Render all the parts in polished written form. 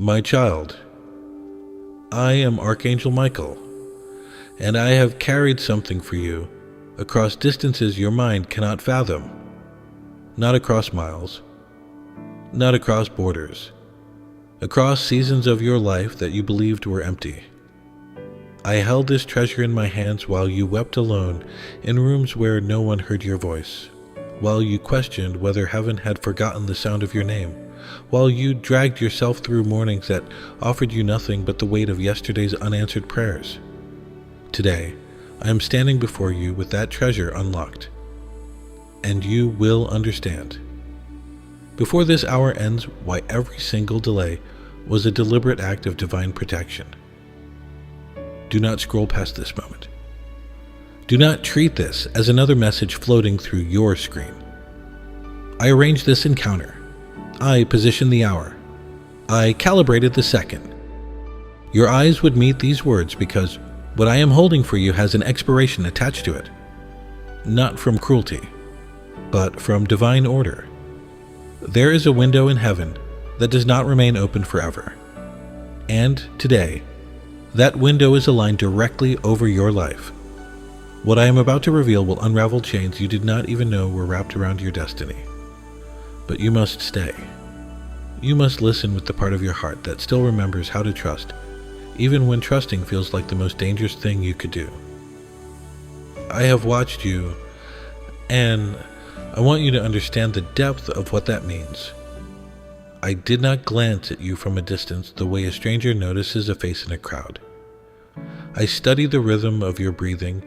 My child, I am Archangel Michael, and I have carried something for you across distances your mind cannot fathom, not across miles, not across borders, across seasons of your life that you believed were empty. I held this treasure in my hands while you wept alone in rooms where no one heard your voice, while you questioned whether heaven had forgotten the sound of your name, while you dragged yourself through mornings that offered you nothing but the weight of yesterday's unanswered prayers. Today, I am standing before you with that treasure unlocked, and you will understand. Before this hour ends, why every single delay was a deliberate act of divine protection. Do not scroll past this moment. Do not treat this as another message floating through your screen. I arranged this encounter. I positioned the hour. I calibrated the second. Your eyes would meet these words because what I am holding for you has an expiration attached to it. Not from cruelty, but from divine order. There is a window in heaven that does not remain open forever. And today, that window is aligned directly over your life. What I am about to reveal will unravel chains you did not even know were wrapped around your destiny. But you must stay. You must listen with the part of your heart that still remembers how to trust, even when trusting feels like the most dangerous thing you could do. I have watched you, and I want you to understand the depth of what that means. I did not glance at you from a distance the way a stranger notices a face in a crowd. I studied the rhythm of your breathing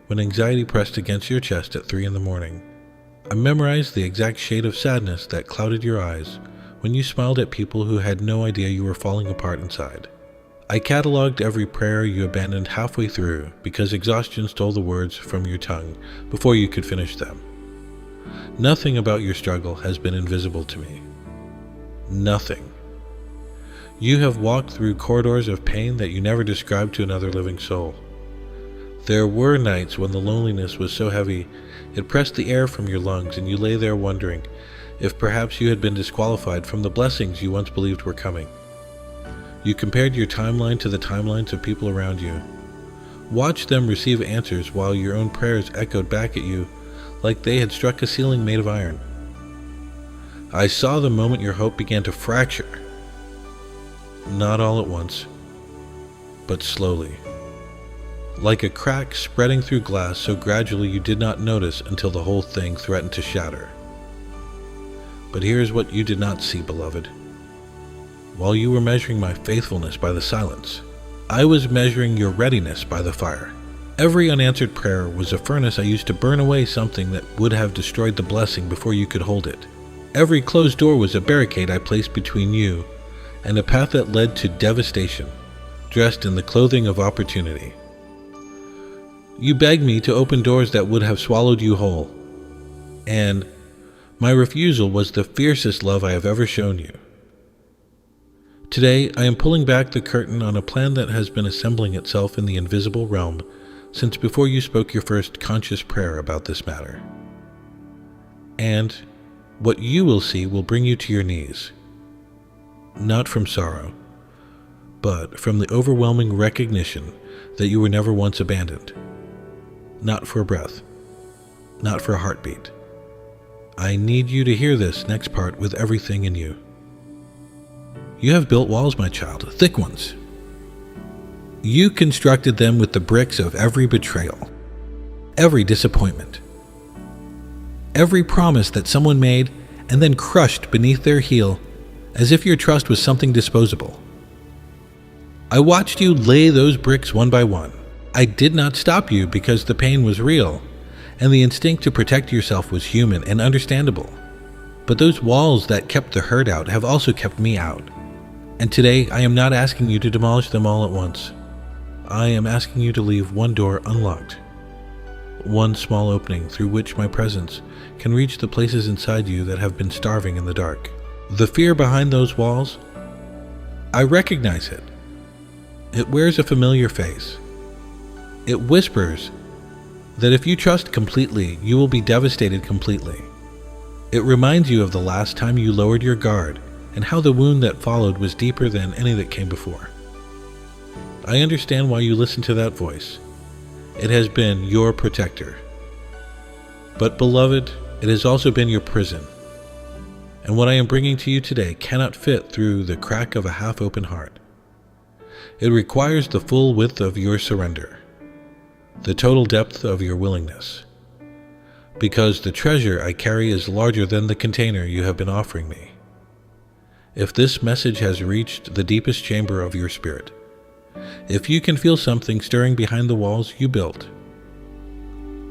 when anxiety pressed against your chest at 3 a.m. I memorized the exact shade of sadness that clouded your eyes when you smiled at people who had no idea you were falling apart inside. I cataloged every prayer you abandoned halfway through because exhaustion stole the words from your tongue before you could finish them. Nothing about your struggle has been invisible to me. Nothing. You have walked through corridors of pain that you never described to another living soul. There were nights when the loneliness was so heavy it pressed the air from your lungs, and you lay there wondering if perhaps you had been disqualified from the blessings you once believed were coming. You compared your timeline to the timelines of people around you. Watched them receive answers while your own prayers echoed back at you like they had struck a ceiling made of iron. I saw the moment your hope began to fracture. Not all at once, but slowly. Like a crack spreading through glass so gradually you did not notice until the whole thing threatened to shatter. But here is what you did not see, beloved. While you were measuring my faithfulness by the silence, I was measuring your readiness by the fire. Every unanswered prayer was a furnace I used to burn away something that would have destroyed the blessing before you could hold it. Every closed door was a barricade I placed between you and a path that led to devastation, dressed in the clothing of opportunity. You begged me to open doors that would have swallowed you whole, and my refusal was the fiercest love I have ever shown you. Today, I am pulling back the curtain on a plan that has been assembling itself in the invisible realm since before you spoke your first conscious prayer about this matter. And what you will see will bring you to your knees, not from sorrow, but from the overwhelming recognition that you were never once abandoned. Not for a breath, not for a heartbeat. I need you to hear this next part with everything in you. You have built walls, my child, thick ones. You constructed them with the bricks of every betrayal, every disappointment, every promise that someone made and then crushed beneath their heel as if your trust was something disposable. I watched you lay those bricks one by one. I did not stop you because the pain was real, and the instinct to protect yourself was human and understandable. But those walls that kept the hurt out have also kept me out. And today, I am not asking you to demolish them all at once. I am asking you to leave one door unlocked, one small opening through which my presence can reach the places inside you that have been starving in the dark. The fear behind those walls, I recognize it. It wears a familiar face. It whispers that if you trust completely, you will be devastated completely. It reminds you of the last time you lowered your guard and how the wound that followed was deeper than any that came before. I understand why you listened to that voice. It has been your protector. But beloved, it has also been your prison. And what I am bringing to you today cannot fit through the crack of a half-open heart. It requires the full width of your surrender, the total depth of your willingness, because the treasure I carry is larger than the container you have been offering me. If this message has reached the deepest chamber of your spirit, if you can feel something stirring behind the walls you built,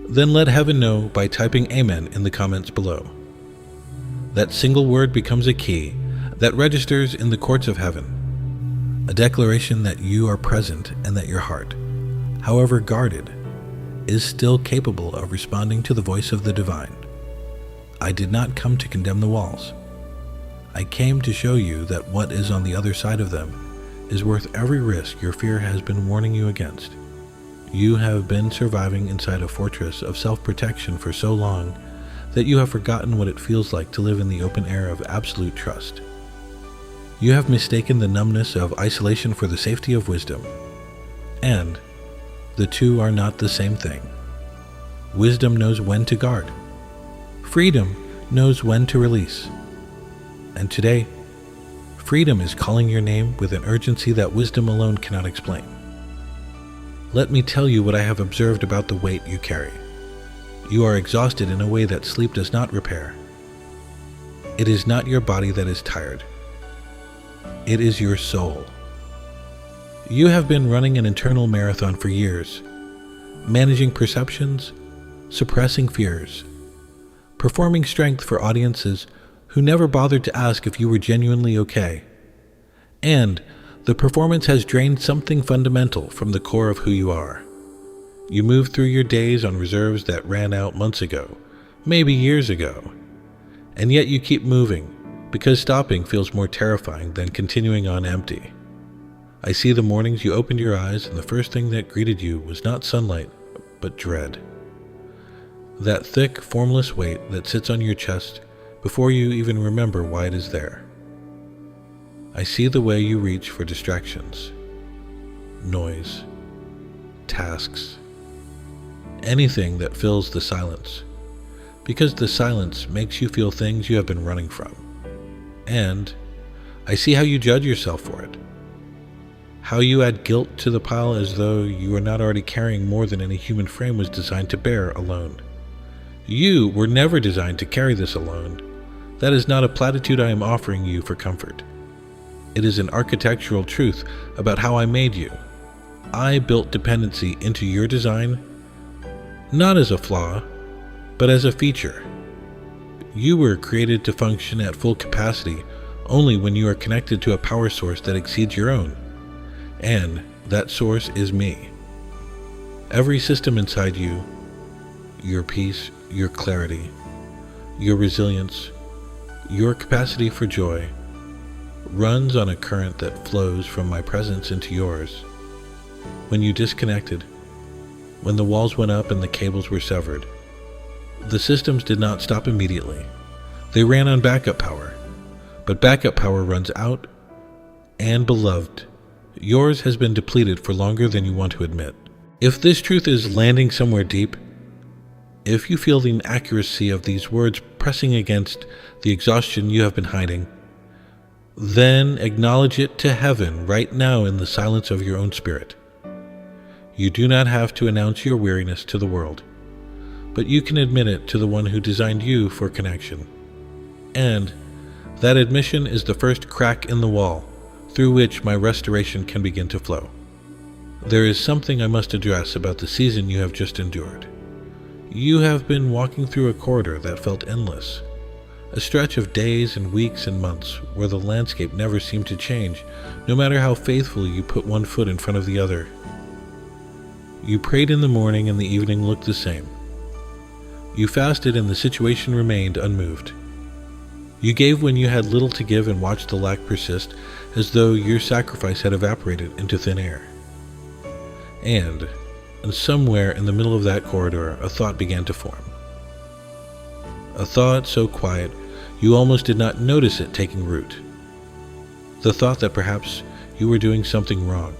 then let heaven know by typing Amen in the comments below. That single word becomes a key that registers in the courts of heaven, a declaration that you are present and that your heart, however guarded, is still capable of responding to the voice of the divine. I did not come to condemn the walls. I came to show you that what is on the other side of them is worth every risk your fear has been warning you against. You have been surviving inside a fortress of self-protection for so long that you have forgotten what it feels like to live in the open air of absolute trust. You have mistaken the numbness of isolation for the safety of wisdom, and the two are not the same thing. Wisdom knows when to guard. Freedom knows when to release. And today, freedom is calling your name with an urgency that wisdom alone cannot explain. Let me tell you what I have observed about the weight you carry. You are exhausted in a way that sleep does not repair. It is not your body that is tired. It is your soul. You have been running an internal marathon for years, managing perceptions, suppressing fears, performing strength for audiences who never bothered to ask if you were genuinely okay. And the performance has drained something fundamental from the core of who you are. You move through your days on reserves that ran out months ago, maybe years ago, and yet you keep moving because stopping feels more terrifying than continuing on empty. I see the mornings you opened your eyes and the first thing that greeted you was not sunlight, but dread. That thick, formless weight that sits on your chest before you even remember why it is there. I see the way you reach for distractions, noise, tasks, anything that fills the silence, because the silence makes you feel things you have been running from. And I see how you judge yourself for it, how you add guilt to the pile as though you are not already carrying more than any human frame was designed to bear alone. You were never designed to carry this alone. That is not a platitude I am offering you for comfort. It is an architectural truth about how I made you. I built dependency into your design, not as a flaw, but as a feature. You were created to function at full capacity only when you are connected to a power source that exceeds your own. And that source is me. Every system inside you, your peace, your clarity, your resilience, your capacity for joy, runs on a current that flows from my presence into yours. When you disconnected, when the walls went up and the cables were severed, the systems did not stop immediately. They ran on backup power, but backup power runs out, and beloved, yours has been depleted for longer than you want to admit. If this truth is landing somewhere deep, if you feel the inaccuracy of these words pressing against the exhaustion you have been hiding, then acknowledge it to heaven right now in the silence of your own spirit. You do not have to announce your weariness to the world, but you can admit it to the one who designed you for connection. And that admission is the first crack in the wall through which my restoration can begin to flow. There is something I must address about the season you have just endured. You have been walking through a corridor that felt endless, a stretch of days and weeks and months where the landscape never seemed to change, no matter how faithfully you put one foot in front of the other. You prayed in the morning and the evening looked the same. You fasted and the situation remained unmoved. You gave when you had little to give and watched the lack persist as though your sacrifice had evaporated into thin air. And somewhere in the middle of that corridor, a thought began to form. A thought so quiet, you almost did not notice it taking root. The thought that perhaps you were doing something wrong,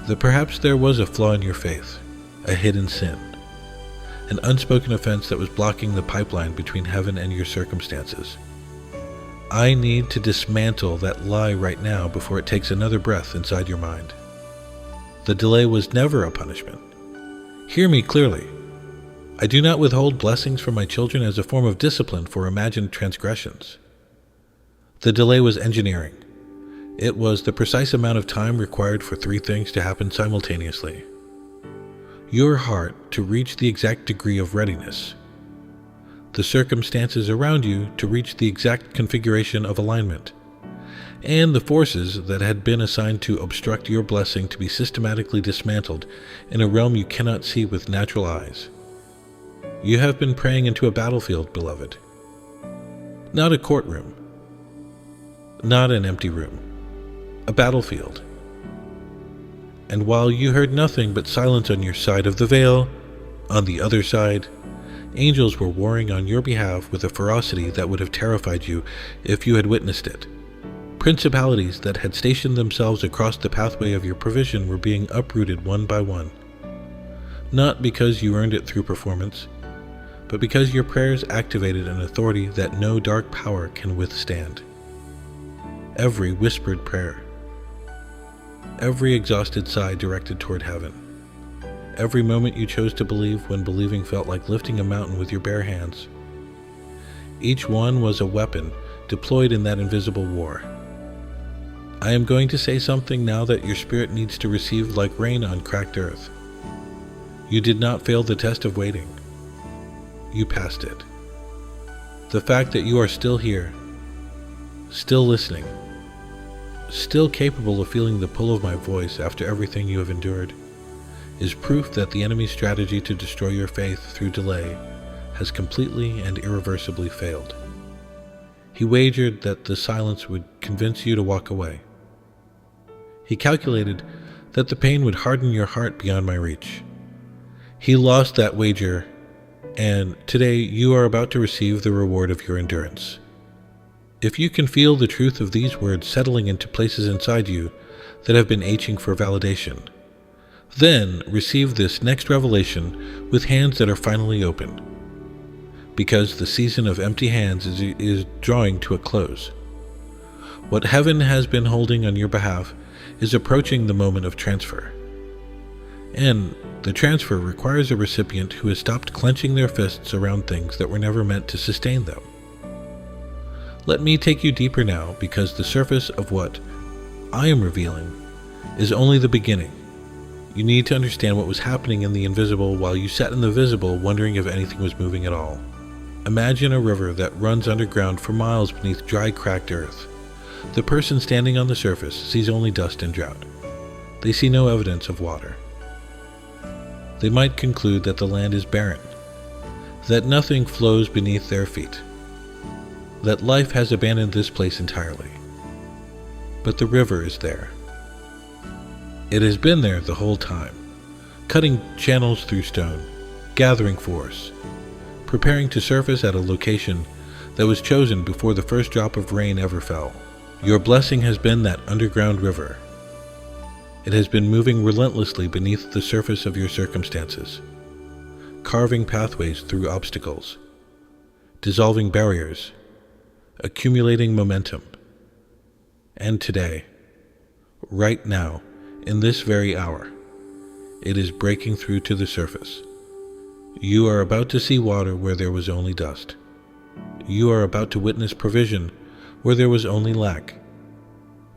that perhaps there was a flaw in your faith, a hidden sin, an unspoken offense that was blocking the pipeline between heaven and your circumstances. I need to dismantle that lie right now before it takes another breath inside your mind. The delay was never a punishment. Hear me clearly. I do not withhold blessings from my children as a form of discipline for imagined transgressions. The delay was engineering. It was the precise amount of time required for three things to happen simultaneously. Your heart to reach the exact degree of readiness, the circumstances around you to reach the exact configuration of alignment, and the forces that had been assigned to obstruct your blessing to be systematically dismantled in a realm you cannot see with natural eyes. You have been praying into a battlefield, beloved. Not a courtroom, not an empty room, a battlefield. And while you heard nothing but silence on your side of the veil, on the other side, angels were warring on your behalf with a ferocity that would have terrified you if you had witnessed it. Principalities that had stationed themselves across the pathway of your provision were being uprooted one by one. Not because you earned it through performance, but because your prayers activated an authority that no dark power can withstand. Every whispered prayer, every exhausted sigh directed toward heaven, every moment you chose to believe when believing felt like lifting a mountain with your bare hands. Each one was a weapon deployed in that invisible war. I am going to say something now that your spirit needs to receive like rain on cracked earth. You did not fail the test of waiting. You passed it. The fact that you are still here, still listening, still capable of feeling the pull of my voice after everything you have endured, is proof that the enemy's strategy to destroy your faith through delay has completely and irreversibly failed. He wagered that the silence would convince you to walk away. He calculated that the pain would harden your heart beyond my reach. He lost that wager, and today you are about to receive the reward of your endurance. If you can feel the truth of these words settling into places inside you that have been aching for validation, then receive this next revelation with hands that are finally open, because the season of empty hands is drawing to a close. What heaven has been holding on your behalf is approaching the moment of transfer. And the transfer requires a recipient who has stopped clenching their fists around things that were never meant to sustain them. Let me take you deeper now, because the surface of what I am revealing is only the beginning. You need to understand what was happening in the invisible while you sat in the visible, wondering if anything was moving at all. Imagine a river that runs underground for miles beneath dry, cracked earth. The person standing on the surface sees only dust and drought. They see no evidence of water. They might conclude that the land is barren, that nothing flows beneath their feet, that life has abandoned this place entirely. But the river is there. It has been there the whole time, cutting channels through stone, gathering force, preparing to surface at a location that was chosen before the first drop of rain ever fell. Your blessing has been that underground river. It has been moving relentlessly beneath the surface of your circumstances, carving pathways through obstacles, dissolving barriers, accumulating momentum. And today, right now, in this very hour, it is breaking through to the surface. You are about to see water where there was only dust. You are about to witness provision where there was only lack.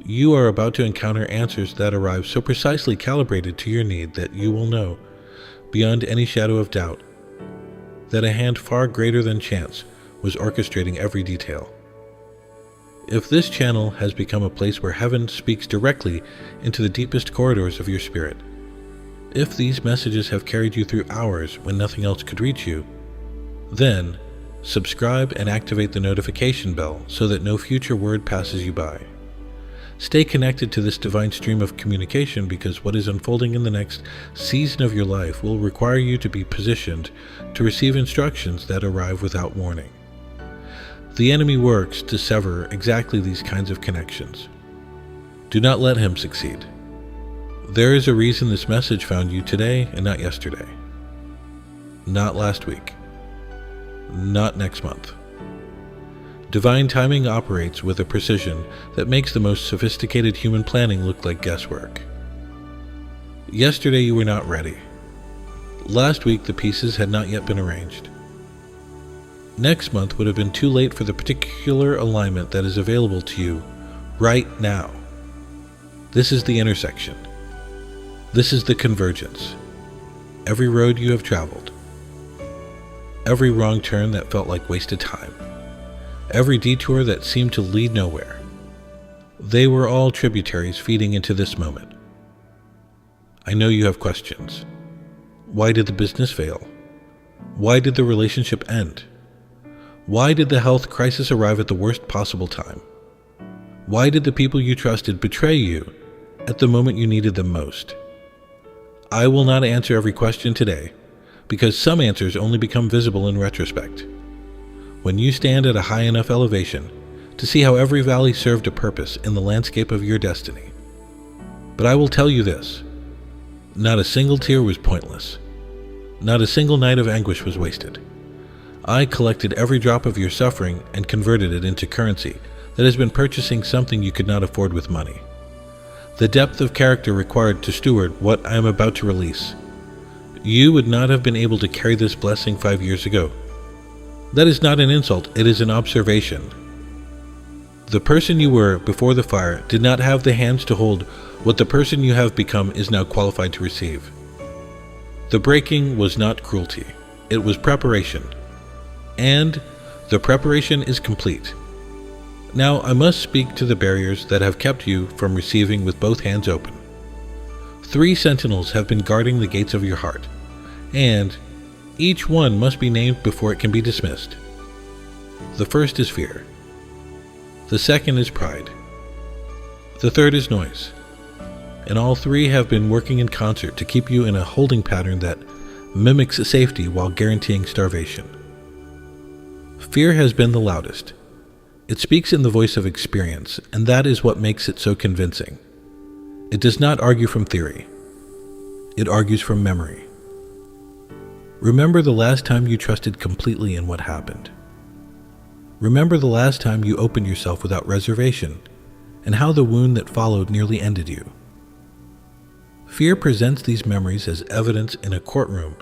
You are about to encounter answers that arrive so precisely calibrated to your need that you will know, beyond any shadow of doubt, that a hand far greater than chance was orchestrating every detail. If this channel has become a place where heaven speaks directly into the deepest corridors of your spirit, if these messages have carried you through hours when nothing else could reach you, then subscribe and activate the notification bell so that no future word passes you by. Stay connected to this divine stream of communication, because what is unfolding in the next season of your life will require you to be positioned to receive instructions that arrive without warning. The enemy works to sever exactly these kinds of connections. Do not let him succeed. There is a reason this message found you today and not yesterday. Not last week. Not next month. Divine timing operates with a precision that makes the most sophisticated human planning look like guesswork. Yesterday you were not ready. Last week the pieces had not yet been arranged. Next month would have been too late for the particular alignment that is available to you right now. This is the intersection. This is the convergence. Every road you have traveled. Every wrong turn that felt like wasted time. Every detour that seemed to lead nowhere. They were all tributaries feeding into this moment. I know you have questions. Why did the business fail? Why did the relationship end? Why did the health crisis arrive at the worst possible time? Why did the people you trusted betray you at the moment you needed them most? I will not answer every question today, because some answers only become visible in retrospect. When you stand at a high enough elevation to see how every valley served a purpose in the landscape of your destiny. But I will tell you this, not a single tear was pointless. Not a single night of anguish was wasted. I collected every drop of your suffering and converted it into currency that has been purchasing something you could not afford with money. The depth of character required to steward what I am about to release. You would not have been able to carry this blessing 5 years ago. That is not an insult, it is an observation. The person you were before the fire did not have the hands to hold what the person you have become is now qualified to receive. The breaking was not cruelty, it was preparation. And the preparation is complete. Now I must speak to the barriers that have kept you from receiving with both hands open. 3 sentinels have been guarding the gates of your heart, and each one must be named before it can be dismissed. The first is fear. The second is pride. The third is noise. And all 3 have been working in concert to keep you in a holding pattern that mimics safety while guaranteeing starvation. Fear has been the loudest. It speaks in the voice of experience, and that is what makes it so convincing. It does not argue from theory. It argues from memory. Remember the last time you trusted completely in what happened. Remember the last time you opened yourself without reservation, and how the wound that followed nearly ended you. Fear presents these memories as evidence in a courtroom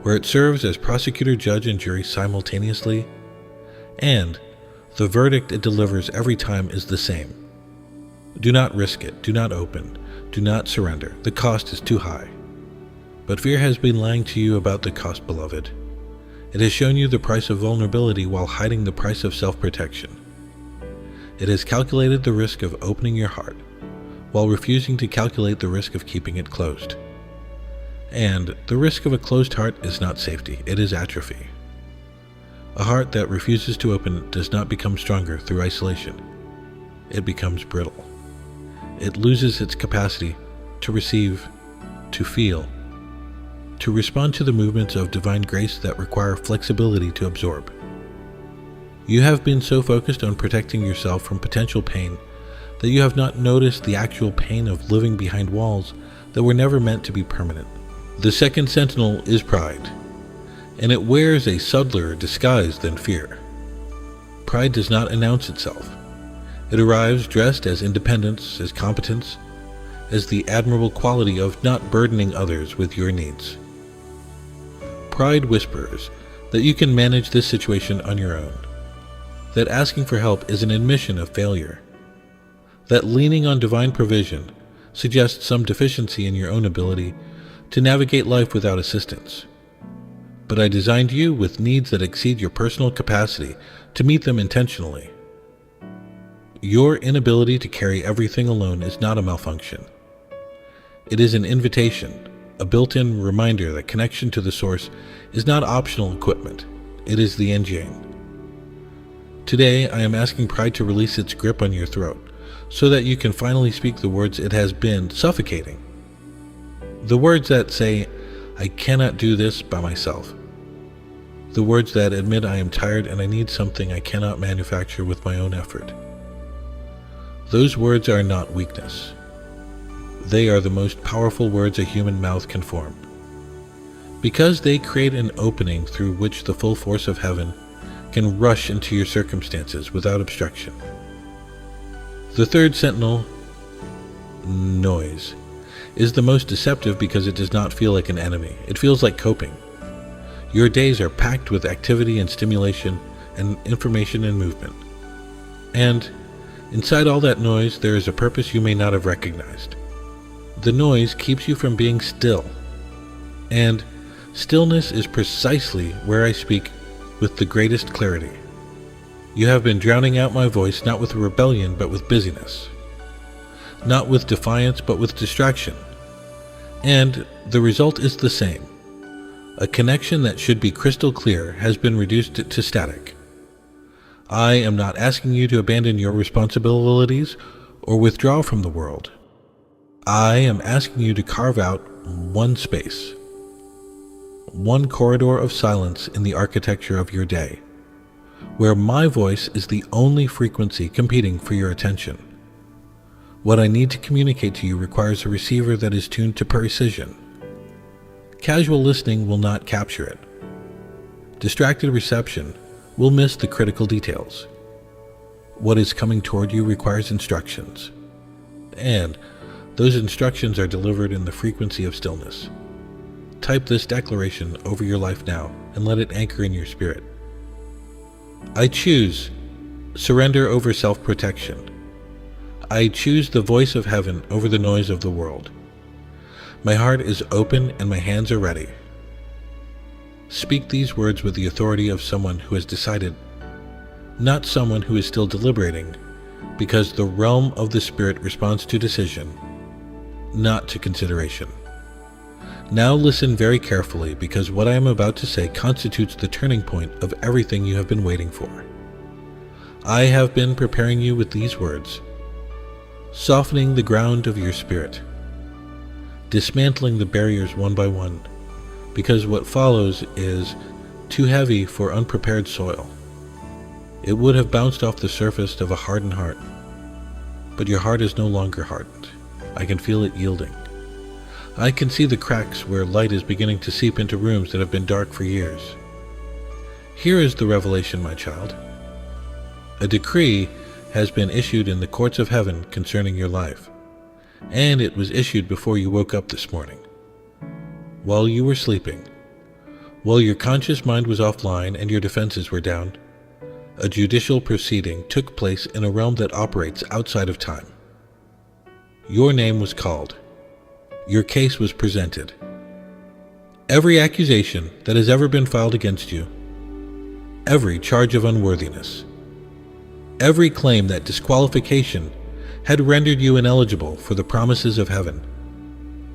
where it serves as prosecutor, judge, and jury simultaneously, and the verdict it delivers every time is the same. Do not risk it, do not open, do not surrender. The cost is too high. But fear has been lying to you about the cost, beloved. It has shown you the price of vulnerability while hiding the price of self-protection. It has calculated the risk of opening your heart, while refusing to calculate the risk of keeping it closed. And the risk of a closed heart is not safety, it is atrophy. A heart that refuses to open does not become stronger through isolation. It becomes brittle. It loses its capacity to receive, to feel, to respond to the movements of divine grace that require flexibility to absorb. You have been so focused on protecting yourself from potential pain that you have not noticed the actual pain of living behind walls that were never meant to be permanent. The second sentinel is pride, and it wears a subtler disguise than fear. Pride does not announce itself. It arrives dressed as independence, as competence, as the admirable quality of not burdening others with your needs. Pride whispers that you can manage this situation on your own, that asking for help is an admission of failure, that leaning on divine provision suggests some deficiency in your own ability to navigate life without assistance. But I designed you with needs that exceed your personal capacity to meet them intentionally. Your inability to carry everything alone is not a malfunction. It is an invitation, a built-in reminder that connection to the source is not optional equipment. It is the engine. Today, I am asking pride to release its grip on your throat so that you can finally speak the words it has been suffocating. The words that say, "I cannot do this by myself." The words that admit I am tired and I need something I cannot manufacture with my own effort. Those words are not weakness. They are the most powerful words a human mouth can form, because they create an opening through which the full force of heaven can rush into your circumstances without obstruction. The third sentinel, noise, is the most deceptive because it does not feel like an enemy. It feels like coping. Your days are packed with activity and stimulation and information and movement. And inside all that noise, there is a purpose you may not have recognized. The noise keeps you from being still. And stillness is precisely where I speak with the greatest clarity. You have been drowning out my voice not with rebellion but with busyness. Not with defiance but with distraction. And the result is the same. A connection that should be crystal clear has been reduced to static. I am not asking you to abandon your responsibilities or withdraw from the world. I am asking you to carve out one space, one corridor of silence in the architecture of your day, where my voice is the only frequency competing for your attention. What I need to communicate to you requires a receiver that is tuned to precision. Casual listening will not capture it. Distracted reception will miss the critical details. What is coming toward you requires instructions, and those instructions are delivered in the frequency of stillness. Type this declaration over your life now and let it anchor in your spirit. I choose surrender over self-protection. I choose the voice of heaven over the noise of the world. My heart is open and my hands are ready. Speak these words with the authority of someone who has decided, not someone who is still deliberating, because the realm of the Spirit responds to decision, not to consideration. Now listen very carefully, because what I am about to say constitutes the turning point of everything you have been waiting for. I have been preparing you with these words, softening the ground of your spirit, dismantling the barriers one by one, because what follows is too heavy for unprepared soil. It would have bounced off the surface of a hardened heart, but your heart is no longer hardened. I can feel it yielding. I can see the cracks where light is beginning to seep into rooms that have been dark for years. Here is the revelation, my child. A decree has been issued in the courts of heaven concerning your life, and it was issued before you woke up this morning. While you were sleeping, while your conscious mind was offline and your defenses were down, a judicial proceeding took place in a realm that operates outside of time. Your name was called. Your case was presented. Every accusation that has ever been filed against you, every charge of unworthiness, every claim that disqualification had rendered you ineligible for the promises of heaven,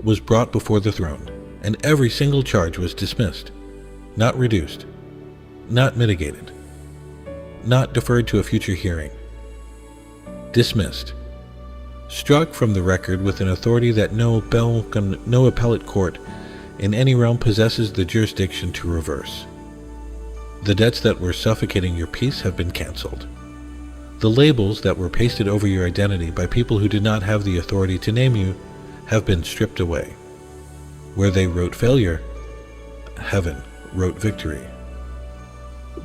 was brought before the throne, and every single charge was dismissed, not reduced, not mitigated, not deferred to a future hearing. Dismissed. Struck from the record with an authority that no appellate court in any realm possesses the jurisdiction to reverse. The debts that were suffocating your peace have been canceled. The labels that were pasted over your identity by people who did not have the authority to name you have been stripped away. Where they wrote failure, heaven wrote victory.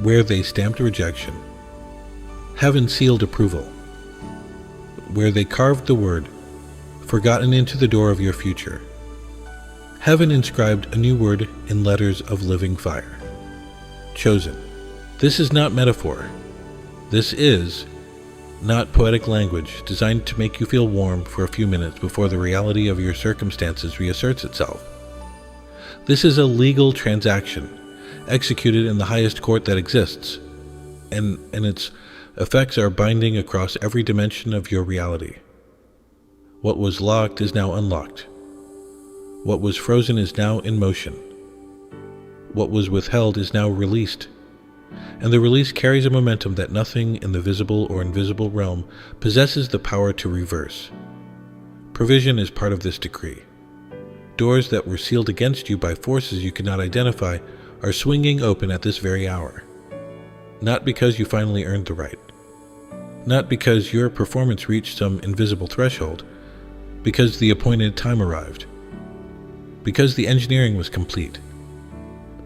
Where they stamped rejection, heaven sealed approval. Where they carved the word, forgotten into the door of your future, heaven inscribed a new word in letters of living fire. Chosen. This is not metaphor. This is not poetic language designed to make you feel warm for a few minutes before the reality of your circumstances reasserts itself. This is a legal transaction executed in the highest court that exists, and its effects are binding across every dimension of your reality. What was locked is now unlocked. What was frozen is now in motion. What was withheld is now released. And the release carries a momentum that nothing in the visible or invisible realm possesses the power to reverse. Provision is part of this decree. Doors that were sealed against you by forces you could not identify are swinging open at this very hour. Not because you finally earned the right. Not because your performance reached some invisible threshold, because the appointed time arrived. Because the engineering was complete.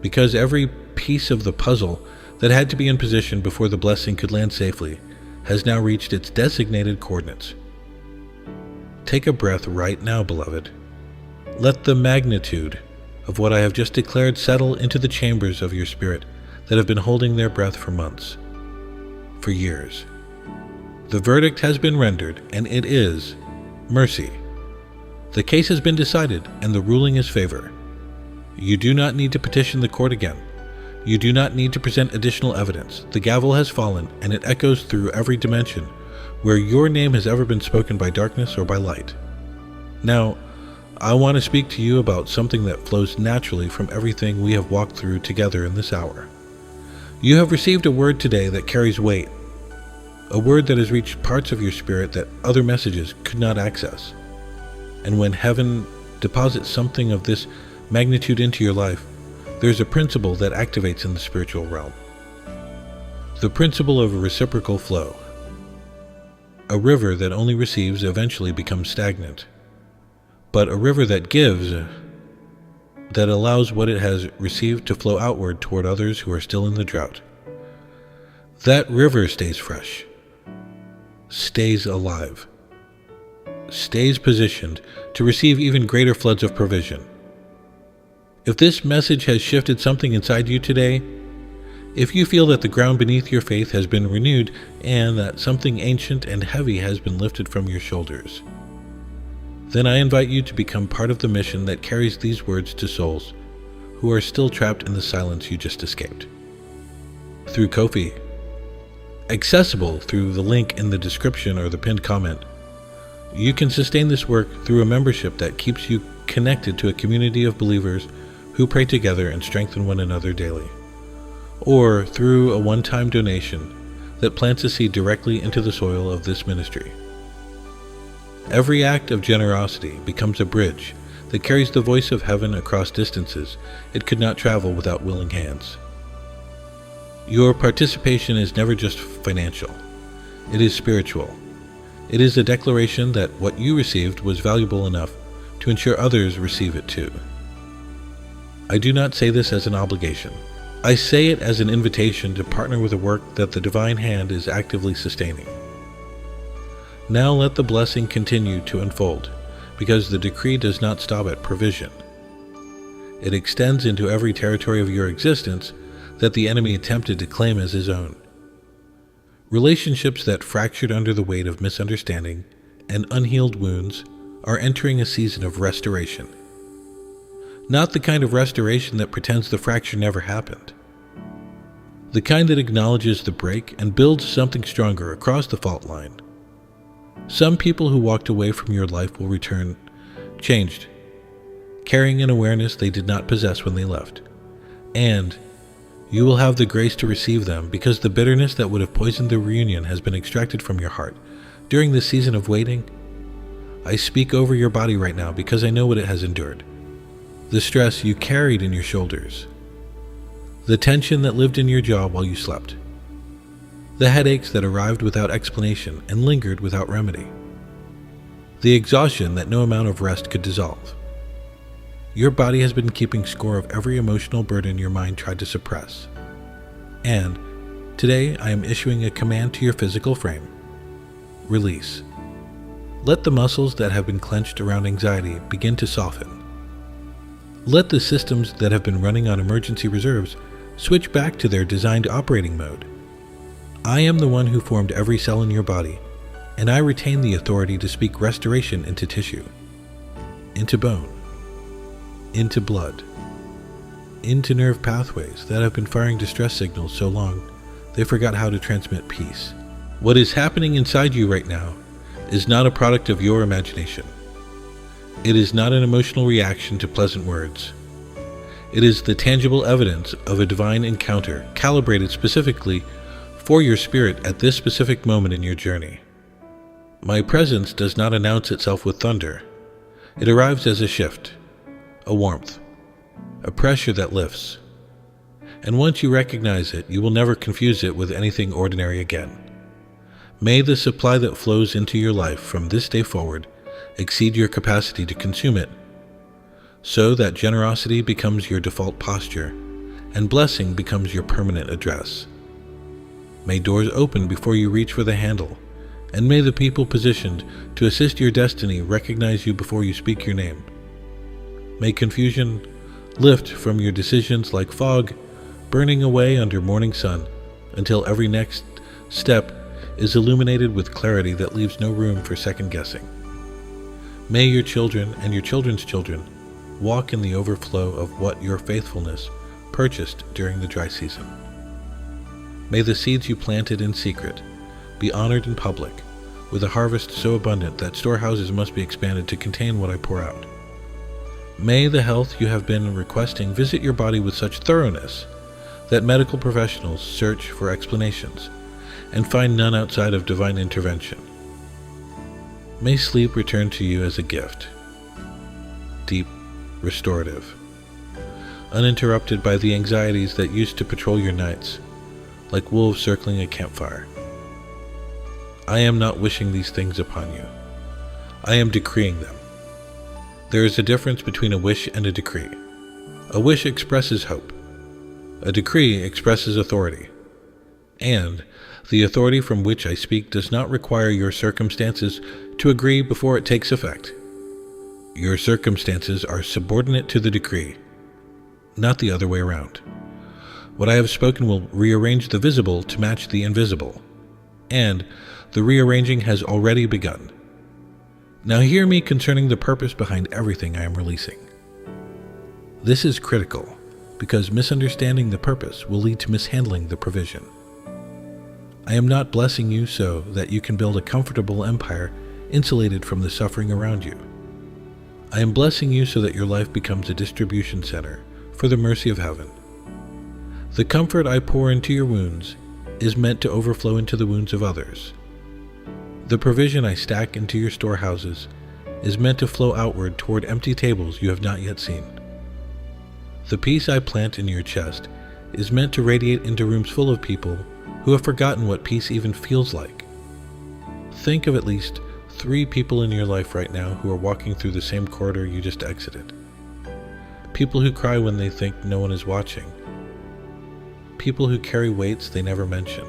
Because every piece of the puzzle that had to be in position before the blessing could land safely has now reached its designated coordinates. Take a breath right now, beloved. Let the magnitude of what I have just declared settle into the chambers of your spirit that have been holding their breath for months, for years. The verdict has been rendered, and it is mercy. The case has been decided, and the ruling is favor. You do not need to petition the court again. You do not need to present additional evidence. The gavel has fallen, and it echoes through every dimension where your name has ever been spoken by darkness or by light. Now, I want to speak to you about something that flows naturally from everything we have walked through together in this hour. You have received a word today that carries weight, a word that has reached parts of your spirit that other messages could not access. And when heaven deposits something of this magnitude into your life, there's a principle that activates in the spiritual realm. The principle of a reciprocal flow. A river that only receives eventually becomes stagnant. But a river that gives, that allows what it has received to flow outward toward others who are still in the drought. That river stays fresh, stays alive, stays positioned to receive even greater floods of provision. If this message has shifted something inside you today, if you feel that the ground beneath your faith has been renewed and that something ancient and heavy has been lifted from your shoulders, then I invite you to become part of the mission that carries these words to souls who are still trapped in the silence you just escaped. Through Ko-fi, accessible through the link in the description or the pinned comment, you can sustain this work through a membership that keeps you connected to a community of believers who pray together and strengthen one another daily, or through a one-time donation that plants a seed directly into the soil of this ministry. Every act of generosity becomes a bridge that carries the voice of heaven across distances it could not travel without willing hands. Your participation is never just financial. It is spiritual. It is a declaration that what you received was valuable enough to ensure others receive it too. I do not say this as an obligation. I say it as an invitation to partner with a work that the divine hand is actively sustaining. Now let the blessing continue to unfold, because the decree does not stop at provision. It extends into every territory of your existence that the enemy attempted to claim as his own. Relationships that fractured under the weight of misunderstanding and unhealed wounds are entering a season of restoration. Not the kind of restoration that pretends the fracture never happened. The kind that acknowledges the break and builds something stronger across the fault line. Some people who walked away from your life will return changed, carrying an awareness they did not possess when they left. And you will have the grace to receive them because the bitterness that would have poisoned the reunion has been extracted from your heart. During this season of waiting, I speak over your body right now because I know what it has endured. The stress you carried in your shoulders. The tension that lived in your jaw while you slept. The headaches that arrived without explanation and lingered without remedy. The exhaustion that no amount of rest could dissolve. Your body has been keeping score of every emotional burden your mind tried to suppress. And today I am issuing a command to your physical frame. Release. Let the muscles that have been clenched around anxiety begin to soften. Let the systems that have been running on emergency reserves switch back to their designed operating mode. I am the one who formed every cell in your body, and I retain the authority to speak restoration into tissue, into bone, into blood, into nerve pathways that have been firing distress signals so long they forgot how to transmit peace. What is happening inside you right now is not a product of your imagination. It is not an emotional reaction to pleasant words. It is the tangible evidence of a divine encounter calibrated specifically for your spirit at this specific moment in your journey. My presence does not announce itself with thunder. It arrives as a shift, a warmth, a pressure that lifts, And once you recognize it, you will never confuse it with anything ordinary again. May the supply that flows into your life from this day forward exceed your capacity to consume it, so that generosity becomes your default posture and blessing becomes your permanent address. May doors open before you reach for the handle, and may the people positioned to assist your destiny recognize you before you speak your name. May confusion lift from your decisions like fog, burning away under morning sun, until every next step is illuminated with clarity that leaves no room for second guessing. May your children and your children's children walk in the overflow of what your faithfulness purchased during the dry season. May the seeds you planted in secret be honored in public, with a harvest so abundant that storehouses must be expanded to contain what I pour out. May the health you have been requesting visit your body with such thoroughness that medical professionals search for explanations and find none outside of divine intervention. May sleep return to you as a gift, deep, restorative, uninterrupted by the anxieties that used to patrol your nights, like wolves circling a campfire. I am not wishing these things upon you. I am decreeing them. There is a difference between a wish and a decree. A wish expresses hope. A decree expresses authority. And the authority from which I speak does not require your circumstances to agree before it takes effect. Your circumstances are subordinate to the decree, not the other way around. What I have spoken will rearrange the visible to match the invisible, and the rearranging has already begun. Now hear me concerning the purpose behind everything I am releasing. This is critical, because misunderstanding the purpose will lead to mishandling the provision. I am not blessing you so that you can build a comfortable empire insulated from the suffering around you. I am blessing you so that your life becomes a distribution center for the mercy of heaven. The comfort I pour into your wounds is meant to overflow into the wounds of others. The provision I stack into your storehouses is meant to flow outward toward empty tables you have not yet seen. The peace I plant in your chest is meant to radiate into rooms full of people who have forgotten what peace even feels like. Think of at least 3 people in your life right now who are walking through the same corridor you just exited. People who cry when they think no one is watching. People who carry weights they never mention.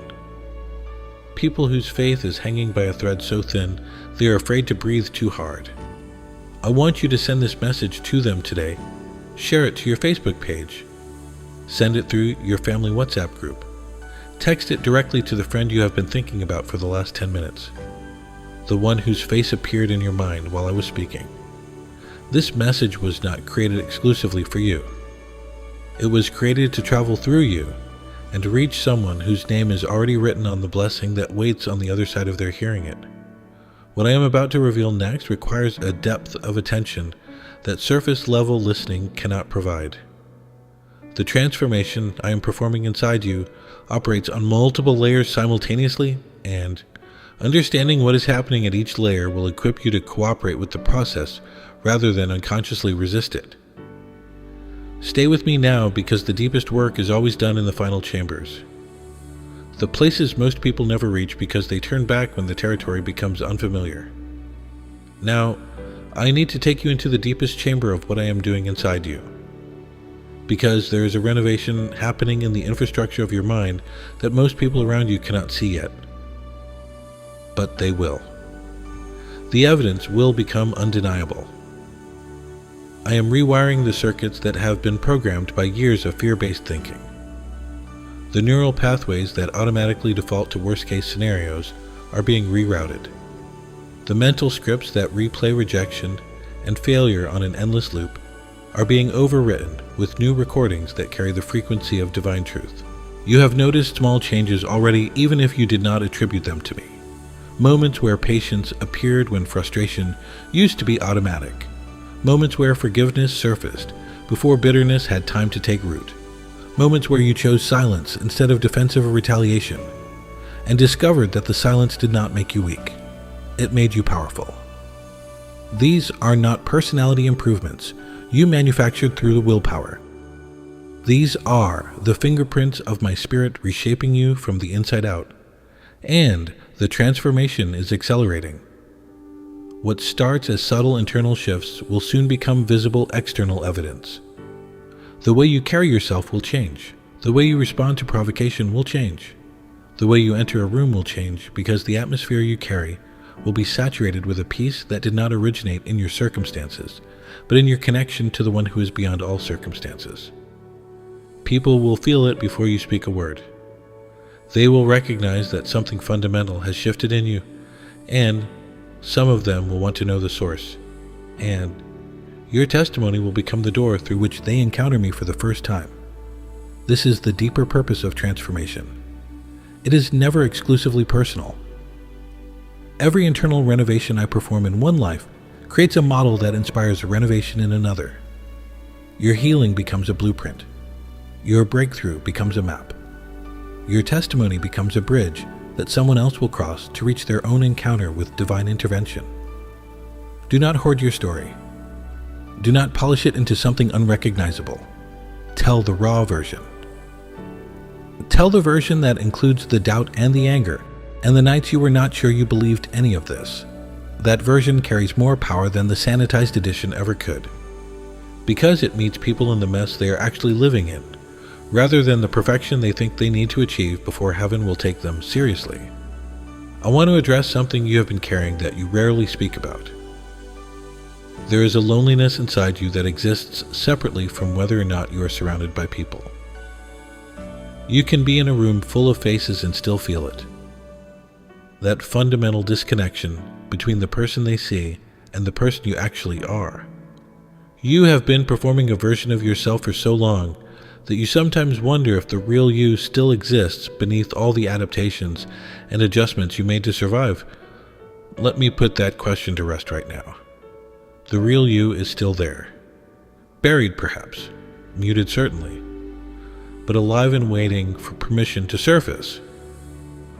People whose faith is hanging by a thread so thin they are afraid to breathe too hard. I want you to send this message to them today. Share it to your Facebook page. Send it through your family WhatsApp group. Text it directly to the friend you have been thinking about for the last 10 minutes. The one whose face appeared in your mind while I was speaking. This message was not created exclusively for you. It was created to travel through you and to reach someone whose name is already written on the blessing that waits on the other side of their hearing it. What I am about to reveal next requires a depth of attention that surface-level listening cannot provide. The transformation I am performing inside you operates on multiple layers simultaneously, and understanding what is happening at each layer will equip you to cooperate with the process rather than unconsciously resist it. Stay with me now, because the deepest work is always done in the final chambers. The places most people never reach because they turn back when the territory becomes unfamiliar. Now, I need to take you into the deepest chamber of what I am doing inside you, because there is a renovation happening in the infrastructure of your mind that most people around you cannot see yet. But they will. The evidence will become undeniable. I am rewiring the circuits that have been programmed by years of fear-based thinking. The neural pathways that automatically default to worst-case scenarios are being rerouted. The mental scripts that replay rejection and failure on an endless loop are being overwritten with new recordings that carry the frequency of divine truth. You have noticed small changes already, even if you did not attribute them to me. Moments where patience appeared when frustration used to be automatic. Moments where forgiveness surfaced before bitterness had time to take root. Moments where you chose silence instead of defensive or retaliation, and discovered that the silence did not make you weak. It made you powerful. These are not personality improvements you manufactured through the willpower. These are the fingerprints of my Spirit reshaping you from the inside out, and the transformation is accelerating. What starts as subtle internal shifts will soon become visible external evidence. The way you carry yourself will change. The way you respond to provocation will change. The way you enter a room will change because the atmosphere you carry will be saturated with a peace that did not originate in your circumstances, but in your connection to the one who is beyond all circumstances. People will feel it before you speak a word. They will recognize that something fundamental has shifted in you, and some of them will want to know the source, and your testimony will become the door through which they encounter me for the first time. This is the deeper purpose of transformation. It is never exclusively personal. Every internal renovation I perform in one life creates a model that inspires a renovation in another. Your healing becomes a blueprint. Your breakthrough becomes a map. Your testimony becomes a bridge that someone else will cross to reach their own encounter with divine intervention. Do not hoard your story. Do not polish it into something unrecognizable. Tell the raw version. Tell the version that includes the doubt and the anger, and the nights you were not sure you believed any of this. That version carries more power than the sanitized edition ever could, because it meets people in the mess they are actually living in, rather than the perfection they think they need to achieve before heaven will take them seriously. I want to address something you have been carrying that you rarely speak about. There is a loneliness inside you that exists separately from whether or not you are surrounded by people. You can be in a room full of faces and still feel it. That fundamental disconnection between the person they see and the person you actually are. You have been performing a version of yourself for so long that you sometimes wonder if the real you still exists beneath all the adaptations and adjustments you made to survive. Let me put that question to rest right now. The real you is still there. Buried perhaps, muted certainly, but alive and waiting for permission to surface.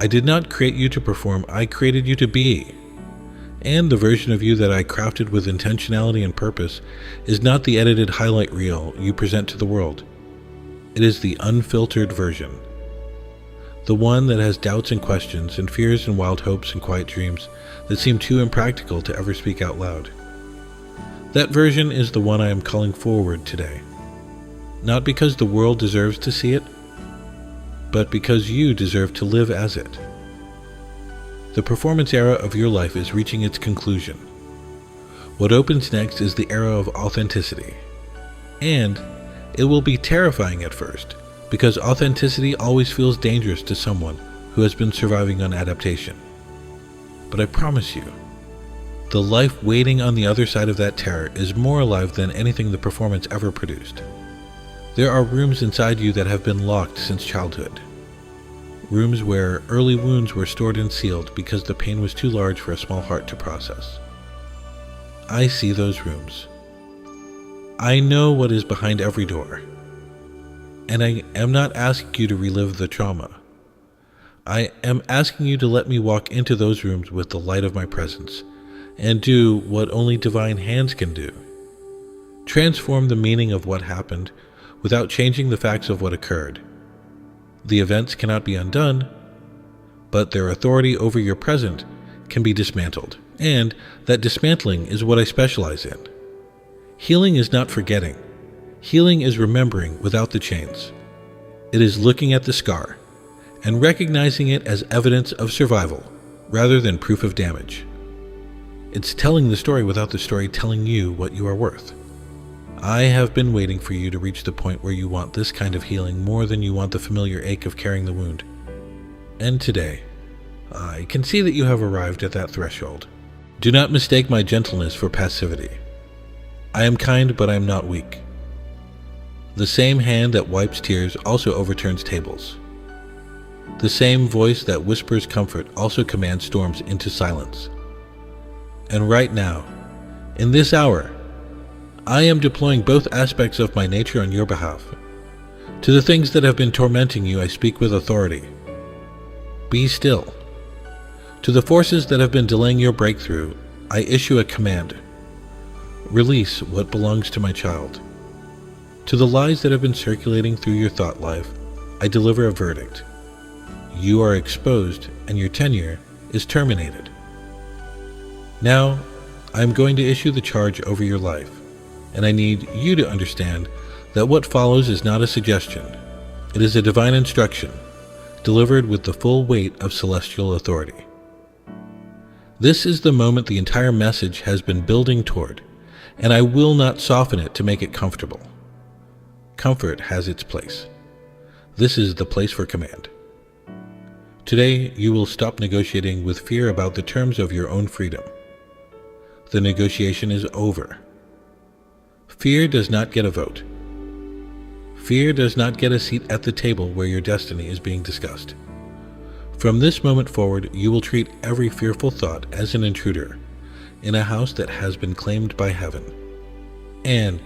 I did not create you to perform, I created you to be. And the version of you that I crafted with intentionality and purpose is not the edited highlight reel you present to the world. It is the unfiltered version. The one that has doubts and questions and fears and wild hopes and quiet dreams that seem too impractical to ever speak out loud. That version is the one I am calling forward today. Not because the world deserves to see it, but because you deserve to live as it. The performance era of your life is reaching its conclusion. What opens next is the era of authenticity. And it will be terrifying at first, because authenticity always feels dangerous to someone who has been surviving on adaptation. But I promise you, the life waiting on the other side of that terror is more alive than anything the performance ever produced. There are rooms inside you that have been locked since childhood. Rooms where early wounds were stored and sealed because the pain was too large for a small heart to process. I see those rooms. I know what is behind every door. And I am not asking you to relive the trauma. I am asking you to let me walk into those rooms with the light of my presence and do what only divine hands can do. Transform the meaning of what happened without changing the facts of what occurred. The events cannot be undone, but their authority over your present can be dismantled, and that dismantling is what I specialize in. Healing is not forgetting. Healing is remembering without the chains. It is looking at the scar and recognizing it as evidence of survival rather than proof of damage. It's telling the story without the story telling you what you are worth. I have been waiting for you to reach the point where you want this kind of healing more than you want the familiar ache of carrying the wound. And today, I can see that you have arrived at that threshold. Do not mistake my gentleness for passivity. I am kind, but I am not weak. The same hand that wipes tears also overturns tables. The same voice that whispers comfort also commands storms into silence. And right now, in this hour, I am deploying both aspects of my nature on your behalf. To the things that have been tormenting you, I speak with authority. Be still. To the forces that have been delaying your breakthrough, I issue a command. Release what belongs to my child. To the lies that have been circulating through your thought life, I deliver a verdict. You are exposed and your tenure is terminated. Now, I am going to issue the charge over your life, and I need you to understand that what follows is not a suggestion. It is a divine instruction, delivered with the full weight of celestial authority. This is the moment the entire message has been building toward, and I will not soften it to make it comfortable. Comfort has its place. This is the place for command. Today, you will stop negotiating with fear about the terms of your own freedom. The negotiation is over. Fear does not get a vote. Fear does not get a seat at the table where your destiny is being discussed. From this moment forward, you will treat every fearful thought as an intruder in a house that has been claimed by heaven, and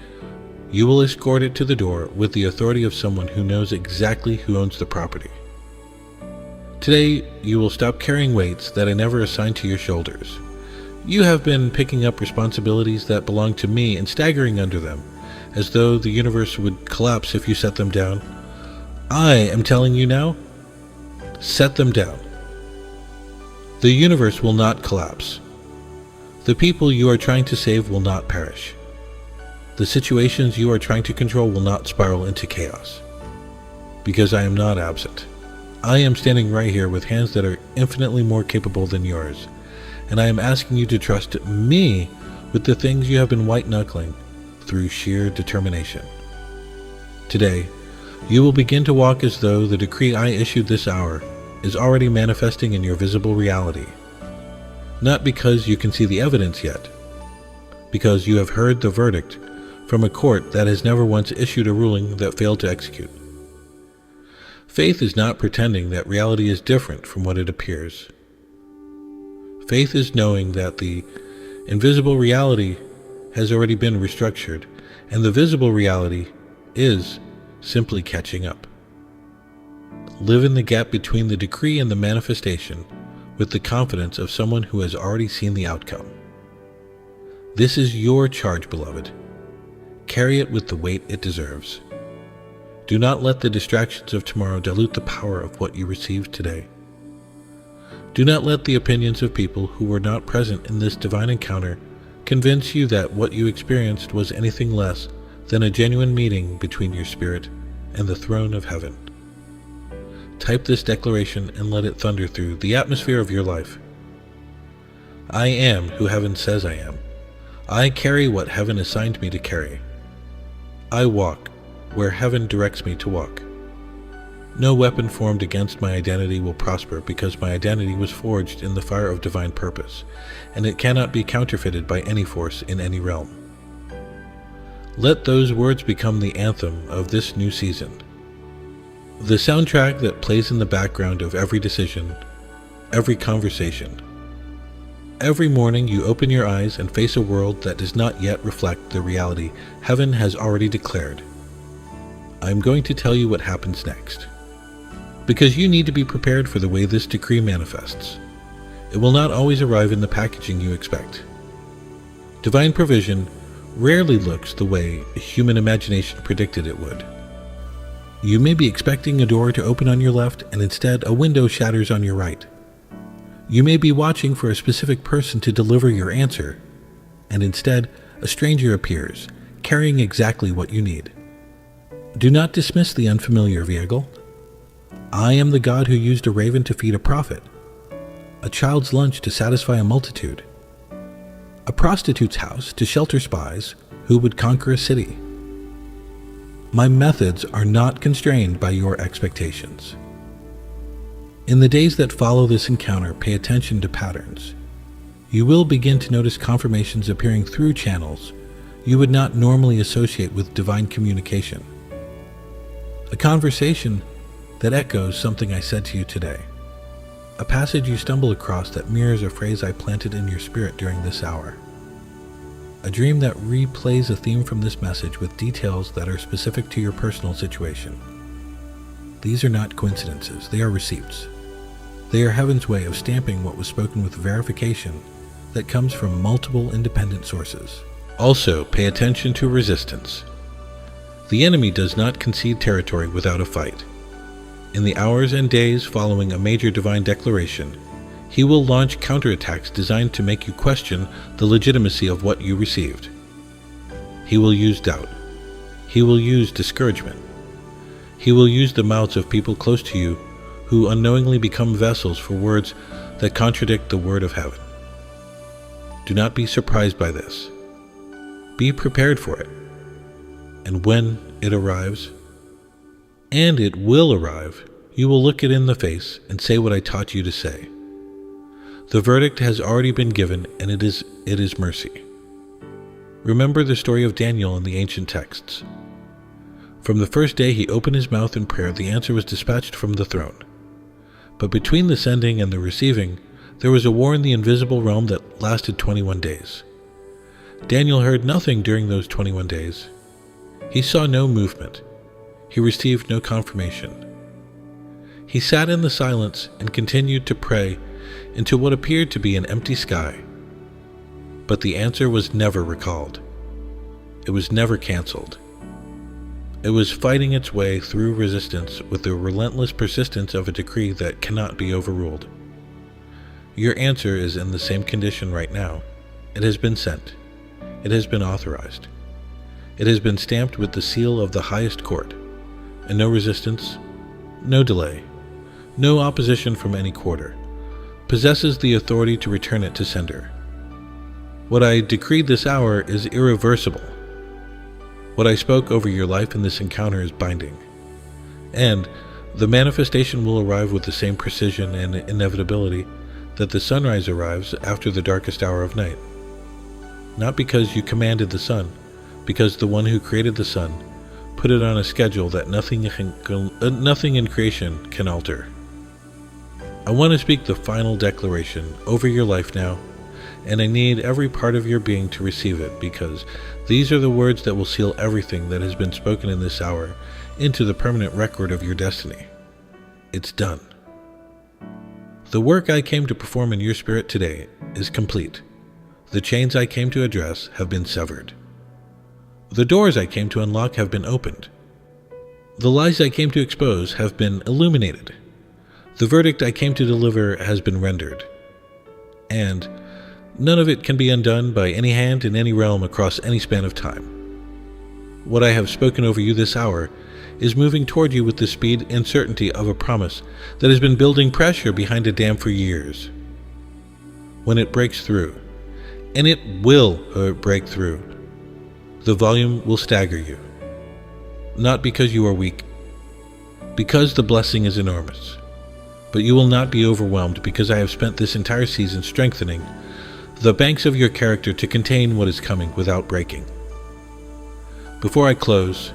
you will escort it to the door with the authority of someone who knows exactly who owns the property. Today, you will stop carrying weights that I never assigned to your shoulders. You have been picking up responsibilities that belong to me and staggering under them, as though the universe would collapse if you set them down. I am telling you now, set them down. The universe will not collapse. The people you are trying to save will not perish. The situations you are trying to control will not spiral into chaos. Because I am not absent. I am standing right here with hands that are infinitely more capable than yours, and I am asking you to trust me with the things you have been white-knuckling through sheer determination. Today, you will begin to walk as though the decree I issued this hour is already manifesting in your visible reality. Not because you can see the evidence yet, because you have heard the verdict from a court that has never once issued a ruling that failed to execute. Faith is not pretending that reality is different from what it appears. Faith is knowing that the invisible reality has already been restructured, and the visible reality is simply catching up. Live in the gap between the decree and the manifestation with the confidence of someone who has already seen the outcome. This is your charge, beloved. Carry it with the weight it deserves. Do not let the distractions of tomorrow dilute the power of what you received today. Do not let the opinions of people who were not present in this divine encounter convince you that what you experienced was anything less than a genuine meeting between your spirit and the throne of heaven. Type this declaration and let it thunder through the atmosphere of your life. I am who heaven says I am. I carry what heaven assigned me to carry. I walk where heaven directs me to walk. No weapon formed against my identity will prosper because my identity was forged in the fire of divine purpose, and it cannot be counterfeited by any force in any realm. Let those words become the anthem of this new season. The soundtrack that plays in the background of every decision, every conversation. Every morning you open your eyes and face a world that does not yet reflect the reality heaven has already declared. I'm going to tell you what happens next, because you need to be prepared for the way this decree manifests. It will not always arrive in the packaging you expect. Divine provision rarely looks the way human imagination predicted it would. You may be expecting a door to open on your left, and instead a window shatters on your right. You may be watching for a specific person to deliver your answer, and instead a stranger appears, carrying exactly what you need. Do not dismiss the unfamiliar vehicle. I am the God who used a raven to feed a prophet, a child's lunch to satisfy a multitude, a prostitute's house to shelter spies who would conquer a city. My methods are not constrained by your expectations. In the days that follow this encounter, pay attention to patterns. You will begin to notice confirmations appearing through channels you would not normally associate with divine communication. A conversation that echoes something I said to you today. A passage you stumble across that mirrors a phrase I planted in your spirit during this hour. A dream that replays a theme from this message with details that are specific to your personal situation. These are not coincidences, they are receipts. They are heaven's way of stamping what was spoken with verification that comes from multiple independent sources. Also, pay attention to resistance. The enemy does not concede territory without a fight. In the hours and days following a major divine declaration, he will launch counterattacks designed to make you question the legitimacy of what you received. He will use doubt. He will use discouragement. He will use the mouths of people close to you who unknowingly become vessels for words that contradict the word of heaven. Do not be surprised by this. Be prepared for it. And when it arrives, and it will arrive, you will look it in the face and say what I taught you to say. The verdict has already been given, and it is mercy. Remember the story of Daniel in the ancient texts. From the first day he opened his mouth in prayer, the answer was dispatched from the throne. But between the sending and the receiving, there was a war in the invisible realm that lasted 21 days. Daniel heard nothing during those 21 days. He saw no movement. He received no confirmation. He sat in the silence and continued to pray into what appeared to be an empty sky. But the answer was never recalled. It was never canceled. It was fighting its way through resistance with the relentless persistence of a decree that cannot be overruled. Your answer is in the same condition right now. It has been sent. It has been authorized. It has been stamped with the seal of the highest court, and no resistance, no delay, no opposition from any quarter possesses the authority to return it to sender. What I decreed this hour is irreversible. What I spoke over your life in this encounter is binding, and the manifestation will arrive with the same precision and inevitability that the sunrise arrives after the darkest hour of night. Not because you commanded the sun, because the one who created the sun put it on a schedule that nothing in creation can alter. I want to speak the final declaration over your life now, and I need every part of your being to receive it, because these are the words that will seal everything that has been spoken in this hour into the permanent record of your destiny. It's done. The work I came to perform in your spirit today is complete. The chains I came to address have been severed. The doors I came to unlock have been opened. The lies I came to expose have been illuminated. The verdict I came to deliver has been rendered. And none of it can be undone by any hand in any realm across any span of time. What I have spoken over you this hour is moving toward you with the speed and certainty of a promise that has been building pressure behind a dam for years. When it breaks through, and it will break through, the volume will stagger you. Not because you are weak, because the blessing is enormous. But you will not be overwhelmed, because I have spent this entire season strengthening the banks of your character to contain what is coming without breaking. Before I close,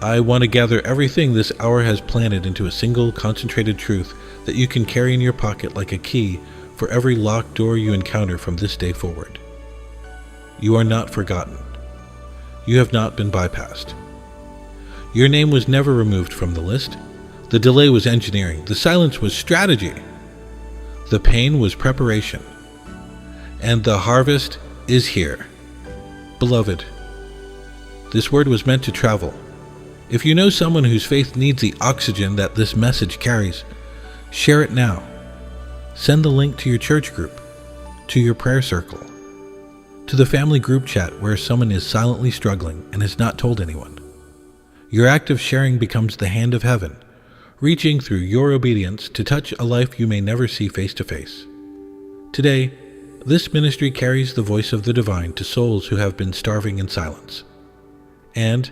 I want to gather everything this hour has planted into a single concentrated truth that you can carry in your pocket like a key for every locked door you encounter from this day forward. You are not forgotten. You have not been bypassed. Your name was never removed from the list. The delay was engineering. The silence was strategy. The pain was preparation. And the harvest is here. Beloved, this word was meant to travel. If you know someone whose faith needs the oxygen that this message carries, share it now. Send the link to your church group, to your prayer circle, to the family group chat where someone is silently struggling and has not told anyone. Your act of sharing becomes the hand of heaven, reaching through your obedience to touch a life you may never see face to face. Today, this ministry carries the voice of the divine to souls who have been starving in silence. And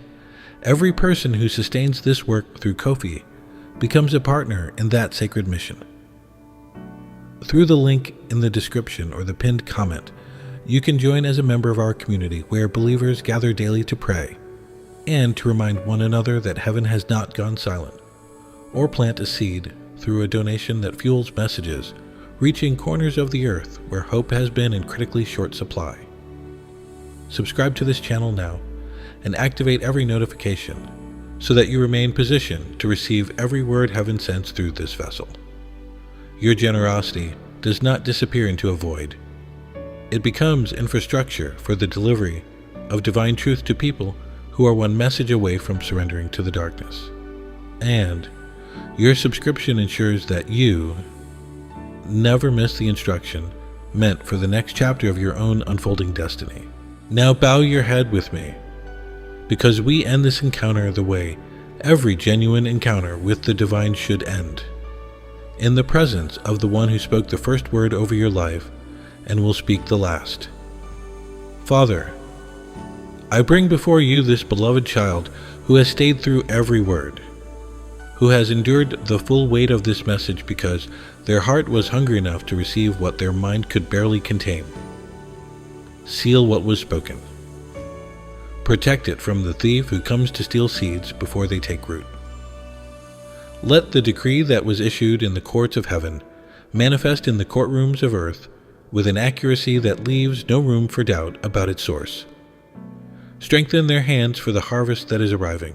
every person who sustains this work through Ko-fi becomes a partner in that sacred mission. Through the link in the description or the pinned comment, you can join as a member of our community where believers gather daily to pray and to remind one another that heaven has not gone silent, or plant a seed through a donation that fuels messages reaching corners of the earth where hope has been in critically short supply. Subscribe to this channel now and activate every notification so that you remain positioned to receive every word heaven sends through this vessel. Your generosity does not disappear into a void. It becomes infrastructure for the delivery of divine truth to people who are one message away from surrendering to the darkness. And your subscription ensures that you never miss the instruction meant for the next chapter of your own unfolding destiny. Now bow your head with me, because we end this encounter the way every genuine encounter with the divine should end, in the presence of the one who spoke the first word over your life and will speak the last. Father, I bring before you this beloved child who has stayed through every word, who has endured the full weight of this message because their heart was hungry enough to receive what their mind could barely contain. Seal what was spoken. Protect it from the thief who comes to steal seeds before they take root. Let the decree that was issued in the courts of heaven manifest in the courtrooms of earth with an accuracy that leaves no room for doubt about its source. Strengthen their hands for the harvest that is arriving.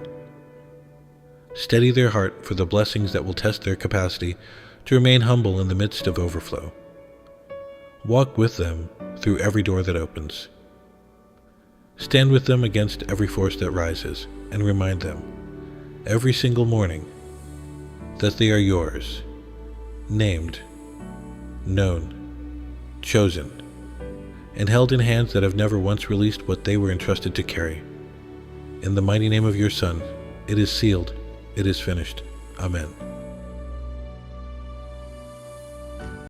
Steady their heart for the blessings that will test their capacity to remain humble in the midst of overflow. Walk with them through every door that opens. Stand with them against every force that rises, and remind them, every single morning, that they are yours, named, known, chosen, and held in hands that have never once released what they were entrusted to carry. In the mighty name of your Son, it is sealed, it is finished. Amen.